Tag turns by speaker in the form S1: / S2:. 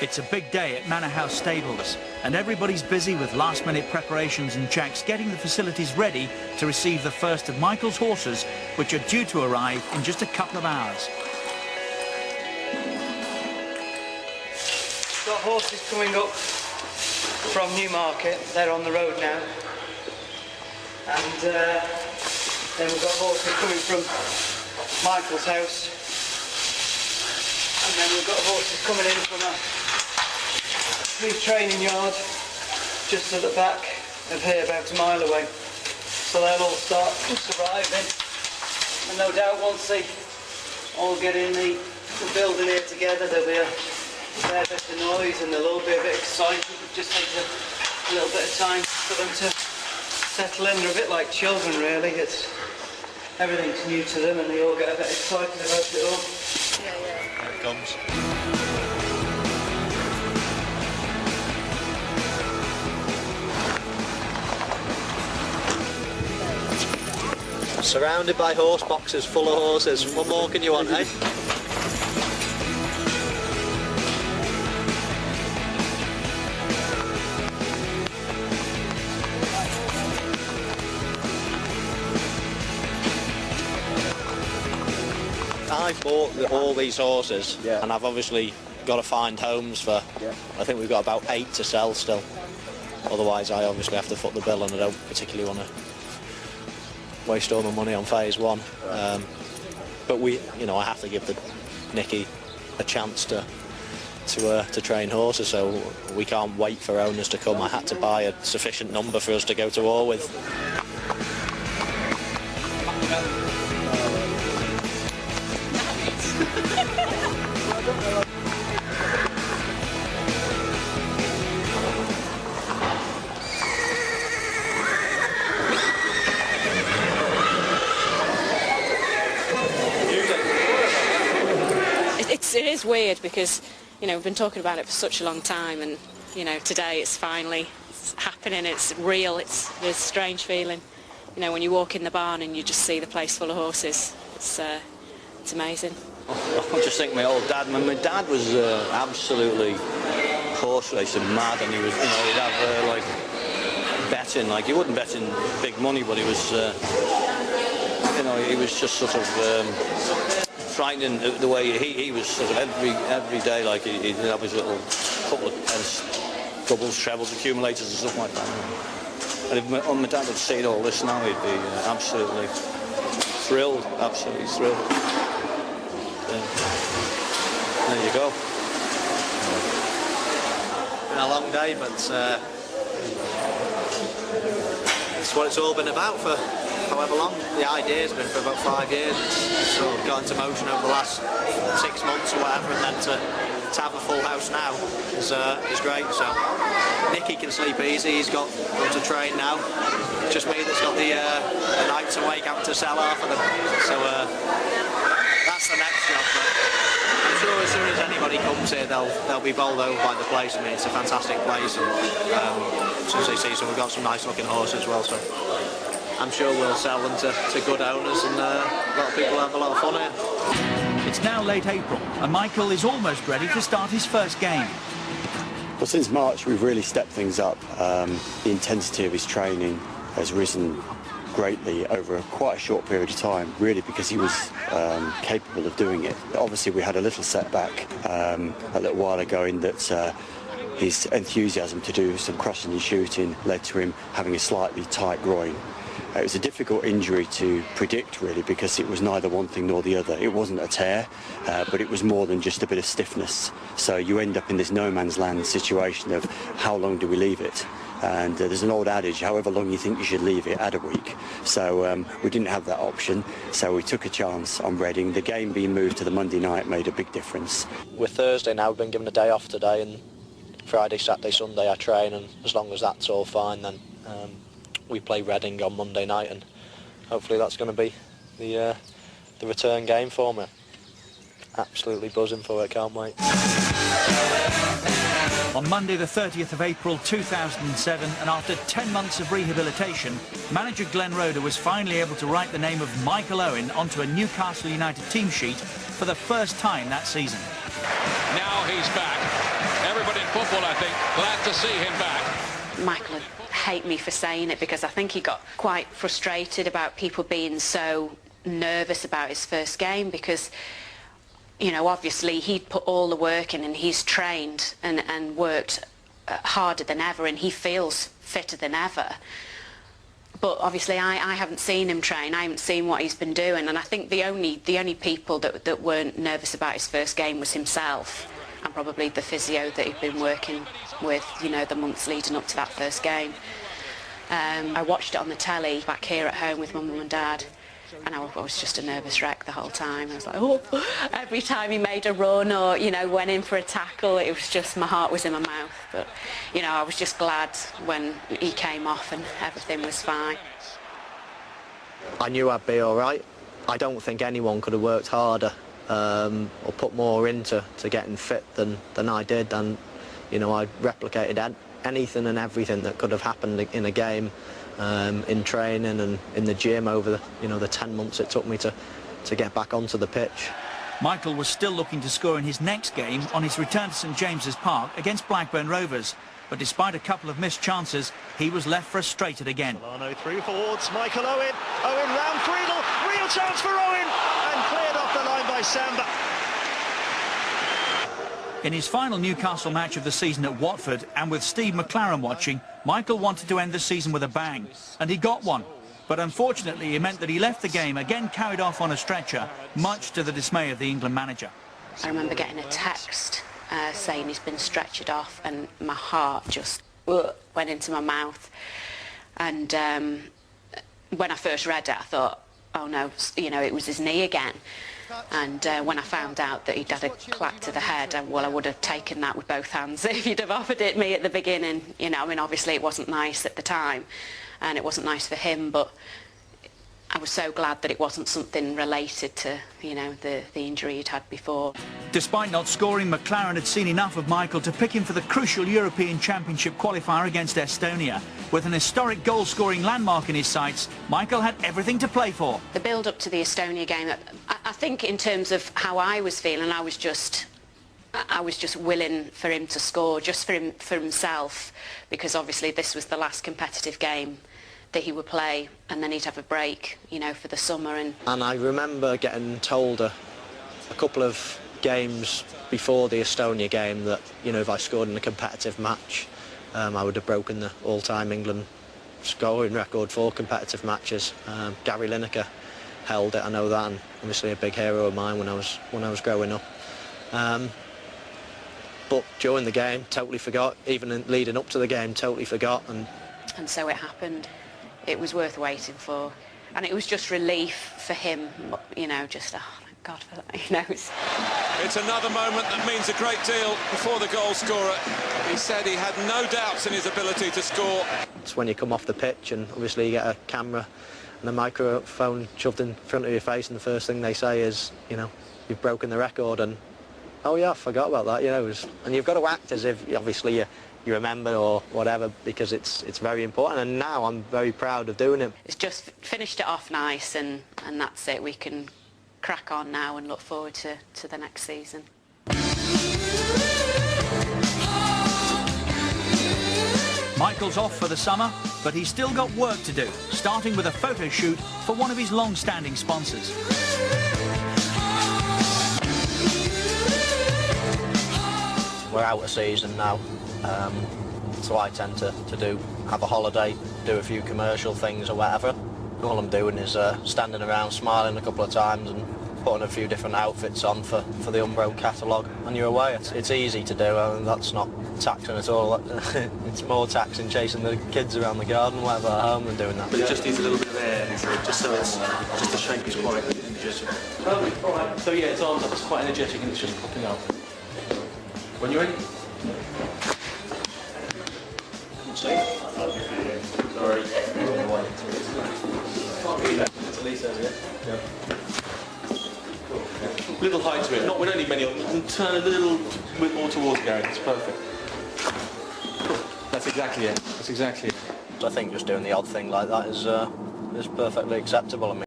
S1: It's a big day at Manor House Stables, and everybody's busy with last-minute preparations and checks, getting the facilities ready to receive the first of Michael's horses, which are due to arrive in just a couple of hours.
S2: Got horses coming up from Newmarket. They're on the road now. And then we've got horses coming from Michael's house. And then we've got horses coming in from a new training yard just at the back of here, about a mile away. So they'll all start arriving. And no doubt once they all get in the building here together, there'll be a fair bit of noise and they'll all be a bit excited. It just takes a little bit of time for them to settle in. They're a bit like children, really. Everything's new to them and they all get a bit excited about it all.
S3: Yeah. Here it comes. Surrounded by horse boxes full of horses. What more can you want, eh? I've bought all these horses, and I've obviously got to find homes for, I think we've got about 8 to sell still. Otherwise I obviously have to foot the bill and I don't particularly want to waste all my money on phase one. But I have to give Nicky a chance to train horses, so we can't wait for owners to come. I had to buy a sufficient number for us to go to war with.
S4: It is weird because, we've been talking about it for such a long time, and, today it's finally happening, it's real, there's a strange feeling. When you walk in the barn and you just see the place full of horses, it's amazing.
S3: I just think my old dad, my dad was absolutely horse racing mad, and he was, he'd have betting, he wouldn't bet in big money, but he was, he was just sort of frightening the way he was sort of every day, he'd have his little couple of doubles, trebles, accumulators and stuff like that. And if my dad had seen all this now, he'd be absolutely thrilled, absolutely thrilled. There you go.
S5: Been a long day, but it's what it's all been about for however long. The idea's been for about 5 years. It's sort of got into motion over the last 6 months or whatever, and then to have a full house now is great. So Nicky can sleep easy. He's got to train now. Just me that's got the nights awake having to sell half of them. So that's the next job. But I'm sure as soon as anybody comes here, they'll be bowled over by the place. I mean, it's a fantastic place, and as soon as they see some, we've got some nice looking horses as well. So I'm sure we'll sell them to good owners, and a lot of people have a lot of fun here.
S1: It's now late April, and Michael is almost ready to start his first game.
S6: Well, since March we've really stepped things up. The intensity of his training has risen greatly over quite a short period of time, really, because he was capable of doing it. Obviously we had a little setback a little while ago in that his enthusiasm to do some crossing and shooting led to him having a slightly tight groin. It was a difficult injury to predict, really, because it was neither one thing nor the other. It wasn't a tear, but it was more than just a bit of stiffness. So you end up in this no man's land situation of how long do we leave it? And there's an old adage, however long you think you should leave it, add a week. So we didn't have that option, so we took a chance on Reading. The game being moved to the Monday night made a big difference.
S3: We're Thursday now, we've been given a day off today, and Friday, Saturday, Sunday I train, and as long as that's all fine, then we play Reading on Monday night, and hopefully that's going to be the return game for me. Absolutely buzzing for it, can't wait.
S1: On Monday the 30th of April 2007, and after 10 months of rehabilitation, manager Glenn Roeder was finally able to write the name of Michael Owen onto a Newcastle United team sheet for the first time that season.
S7: Now he's back. hopeful, I think. Glad to see him back.
S4: Michael would hate me for saying it because I think he got quite frustrated about people being so nervous about his first game because, you know, obviously he'd put all the work in and he's trained and worked harder than ever and he feels fitter than ever. But obviously I haven't seen him train, I haven't seen what he's been doing, and I think the only people that weren't nervous about his first game was himself and probably the physio that he'd been working with, you know, the months leading up to that first game. I watched it on the telly back here at home with my mum and dad, and I was just a nervous wreck the whole time. I was like, oh, every time he made a run or, you know, went in for a tackle, it was just, my heart was in my mouth. But, you know, I was just glad when he came off and everything was fine.
S5: I knew I'd be all right. I don't think anyone could have worked harder or put more into getting fit than I did. And, you know, I replicated anything and everything that could have happened in a game. In training and in the gym over the 10 months it took me to get back onto the pitch.
S1: Michael was still looking to score in his next game on his return to St James's Park against Blackburn Rovers, but despite a couple of missed chances, he was left frustrated again.
S8: Solano through forwards, Michael Owen round Friedel, real chance for Owen, and cleared off the line by Samba.
S1: In his final Newcastle match of the season at Watford, and with Steve McLaren watching, Michael wanted to end the season with a bang, and he got one. But unfortunately, it meant that he left the game, again carried off on a stretcher, much to the dismay of the England manager.
S4: I remember getting a text saying he's been stretchered off, and my heart just went into my mouth. And when I first read it, I thought, oh no, you know, it was his knee again. And when I found out that he'd had a clap to the head, well, I would have taken that with both hands if you'd have offered it me at the beginning. You know, I mean, obviously it wasn't nice at the time, and it wasn't nice for him, but I was so glad that it wasn't something related to, you know, the injury he'd had before.
S1: Despite not scoring, McLaren had seen enough of Michael to pick him for the crucial European Championship qualifier against Estonia. With an historic goal-scoring landmark in his sights, Michael had everything to play for.
S4: The build-up to the Estonia game, I think in terms of how I was feeling, I was just willing for him to score, just for himself, because obviously this was the last competitive game that he would play, and then he'd have a break, you know, for the summer. And
S5: I remember getting told a couple of games before the Estonia game that, you know, if I scored in a competitive match, I would have broken the all-time England scoring record for competitive matches. Gary Lineker held it, I know that, and obviously a big hero of mine when I was growing up. But during the game, totally forgot. Even leading up to the game, totally forgot.
S4: And so it happened. It was worth waiting for, and it was just relief for him, you know, just, oh, thank God for that, you know.
S7: It's another moment that means a great deal before the goal scorer. He said he had no doubts in his ability to score.
S5: It's when you come off the pitch and obviously you get a camera and a microphone shoved in front of your face, and the first thing they say is, you know, you've broken the record, and oh yeah, I forgot about that, you know. And you've got to act as if obviously you remember or whatever, because it's very important, and now I'm very proud of doing it.
S4: It's just finished it off nice, and that's it. We can crack on now and look forward to the next season.
S1: Michael's off for the summer, but he's still got work to do, starting with a photo shoot for one of his long-standing sponsors.
S5: We're out of season now, so I tend to have a holiday, do a few commercial things or whatever. All I'm doing is standing around smiling a couple of times and putting a few different outfits on for the Umbro catalogue, and you're away. It's easy to do, and that's not taxing at all. It's more taxing chasing the kids around the garden, whatever, at home, than doing that.
S9: But it just needs a little bit of air, just so it's just the shape is quite energetic. Perfect. All right. So yeah, it's arms up. It's quite energetic, and it's just popping up. When you're ready. Sorry. Little height to it. We don't need many. You can turn a little bit more towards Gary. It's perfect. Cool. That's exactly it. That's exactly it.
S5: I think just doing the odd thing like that is perfectly acceptable. I mean,